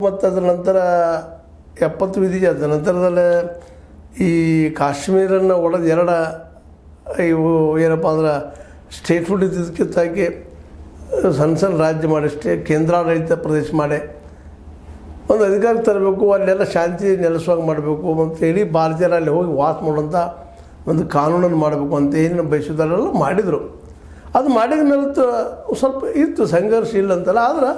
ಮತ್ತು ಅದರ ನಂತರ 70 ವಿಧಿ ಆದ ನಂತರದಲ್ಲೇ ಈ ಕಾಶ್ಮೀರನ್ನು ಒಡೆದು ಇವು ಏನಪ್ಪ ಅಂದ್ರೆ ಸ್ಟೇಟ್ ಫುಡ್ ಇದ್ದಕ್ಕಿಂತಾಗಿ ಸಣ್ಣ ರಾಜ್ಯ ಮಾಡಿ ಕೇಂದ್ರಾಡಳಿತ ಪ್ರದೇಶ ಮಾಡಿ ಒಂದು ಅಧಿಕಾರ ತರಬೇಕು, ಅಲ್ಲೆಲ್ಲ ಶಾಂತಿ ನೆಲೆಸುವಾಗ ಮಾಡಬೇಕು ಮತ್ತು ಇಡೀ ಭಾರತೀಯರು ಅಲ್ಲಿ ಹೋಗಿ ವಾಸ ಮಾಡುವಂಥ ಒಂದು ಕಾನೂನನ್ನು ಮಾಡಬೇಕು ಅಂತ ಏನು ಬಯಸಿದಾರೆಲ್ಲ ಮಾಡಿದರು. ಅದು ಮಾಡಿದ ಮೇಲೆ ಸ್ವಲ್ಪ ಇತ್ತು ಸಂಘರ್ಷ ಇಲ್ಲ ಅಂತಲ್ಲ, ಆದರೆ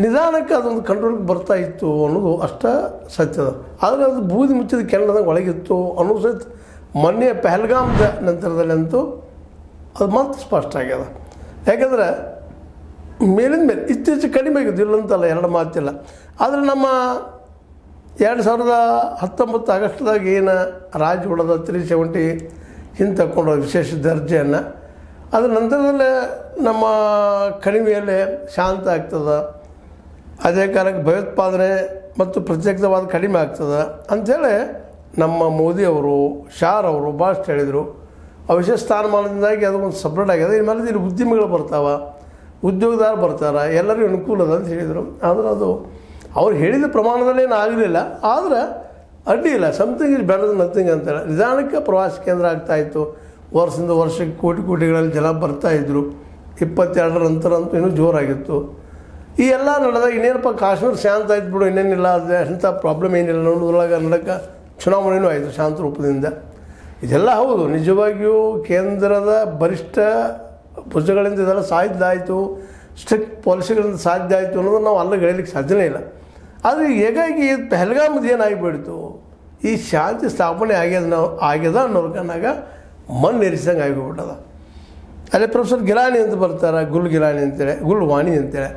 ನಿಧಾನಕ್ಕೆ ಅದೊಂದು ಕಂಟ್ರೋಲ್ಗೆ ಬರ್ತಾ ಇತ್ತು ಅನ್ನೋದು ಅಷ್ಟೇ ಸತ್ಯದ. ಆದರೆ ಅದು ಬೂದಿ ಮುಚ್ಚಿದ ಕೆಳದಂಗೆ ಒಳಗಿತ್ತು ಅನ್ನೋದು ಸಹಿತ ಮೊನ್ನೆ ಪಹಲ್ಗಾಮ್ದ ನಂತರದಲ್ಲಿ ಅಂತೂ ಅದು ಮತ್ತೆ ಸ್ಪಷ್ಟ ಆಗ್ಯದ. ಯಾಕಂದರೆ ಮೇಲಿಂದ ಮೇಲೆ ಇತ್ತೀಚೆಗೆ ಕಡಿಮೆ ಆಗಿದ್ದು ಇಲ್ಲಂತಲ್ಲ, ಎರಡು ಮಾತಿಲ್ಲ. ಆದರೆ ನಮ್ಮ 2019 ಆಗಸ್ಟ್ದಾಗ ಏನು ರಾಜ ಹೊಡೆದ 370 ಹಿಂದೆ ತಗೊಂಡು ವಿಶೇಷ ದರ್ಜೆಯನ್ನು, ಅದರ ನಂತರದಲ್ಲೇ ನಮ್ಮ ಕಣಿವೆಯಲ್ಲೇ ಶಾಂತ ಆಗ್ತದೆ, ಅದೇ ಕಾಲಕ್ಕೆ ಭಯೋತ್ಪಾದನೆ ಮತ್ತು ಪ್ರತ್ಯಕ್ಷವಾದ ಕಡಿಮೆ ಆಗ್ತದೆ ಅಂಥೇಳಿ ನಮ್ಮ ಮೋದಿಯವರು ಶಾರವರು ಭಾಳಷ್ಟು ಹೇಳಿದರು. ಆ ವಿಶೇಷ ಸ್ಥಾನಮಾನದಿಂದಾಗಿ ಅದು ಒಂದು ಸಪ್ರೇಟ್ ಆಗಿದೆ. ಇನ್ಮೇಲೆ ಇಲ್ಲಿ ಉದ್ಯಮಿಗಳು ಬರ್ತಾವೆ, ಉದ್ಯೋಗದಾರ ಬರ್ತಾರೆ, ಎಲ್ಲರಿಗೂ ಅನುಕೂಲ ಅದ ಅಂತ ಹೇಳಿದರು. ಆದರೆ ಅದು ಅವ್ರು ಹೇಳಿದ ಪ್ರಮಾಣದಲ್ಲೇನು ಆಗಲಿಲ್ಲ. ಆದರೆ ಅಡ್ಡಿ ಇಲ್ಲ, something is better than nothing ಅಂತೇಳಿ ನಿಧಾನಕ್ಕೆ ಪ್ರವಾಸಿ ಕೇಂದ್ರ ಆಗ್ತಾಯಿತ್ತು. ವರ್ಷದಿಂದ ವರ್ಷಕ್ಕೆ ಕೋಟಿಗಳಲ್ಲಿ ಜನ ಬರ್ತಾಯಿದ್ರು. 22 ನಂತರ ಅಂತೂ ಇನ್ನೂ ಜೋರಾಗಿತ್ತು. ಈ ಎಲ್ಲ ನಡೆದಾಗ ಇನ್ನೇನಪ್ಪ ಕಾಶ್ಮೀರ ಶಾಂತ ಆಯ್ತು ಬಿಡು, ಇನ್ನೇನಿಲ್ಲ, ಅದು ಅಂಥ ಪ್ರಾಬ್ಲಮ್ ಏನಿಲ್ಲ ಅನ್ನೋದ್ರೊಳಗೆ ನಡಕ್ಕೆ ಚುನಾವಣೆಯೂ ಆಯಿತು ಶಾಂತ ರೂಪದಿಂದ. ಇದೆಲ್ಲ ಹೌದು, ನಿಜವಾಗಿಯೂ ಕೇಂದ್ರದ ಬರಿಷ್ಠ ಭುಜಗಳಿಂದ ಇದೆಲ್ಲ ಸಾಧ್ಯ ಆಯಿತು, ಸ್ಟ್ರಿಕ್ಟ್ ಪಾಲಿಸಿಗಳಿಂದ ಸಾಧ್ಯ ಆಯಿತು ಅನ್ನೋದು ನಾವು ಅಲ್ಲಿಗೆ ಹೇಳಲಿಕ್ಕೆ ಸಾಧ್ಯನೇ ಇಲ್ಲ. ಆದರೆ ಹೇಗಾಗಿ ಪಹಲ್ಗಾಮದ ಏನಾಗಿಬಿಡ್ತು, ಈ ಶಾಂತಿ ಸ್ಥಾಪನೆ ಆಗ್ಯದ ಅನ್ನೋರ್ಕನ್ನಾಗ ಮಣ್ಣು ಎರಿಸಿದಂಗೆ ಆಗಿಬಿಟ್ಟದ. ಅಲ್ಲೇ ಪ್ರೊಫೆಸರ್ ಗಿಲಾನಿ ಅಂತ ಬರ್ತಾರೆ, ಗುಲ್ ಗಿಲಾನಿ ಅಂತೇಳಿ, ಗುಲ್ ವಾಣಿ ಅಂತೇಳಿ.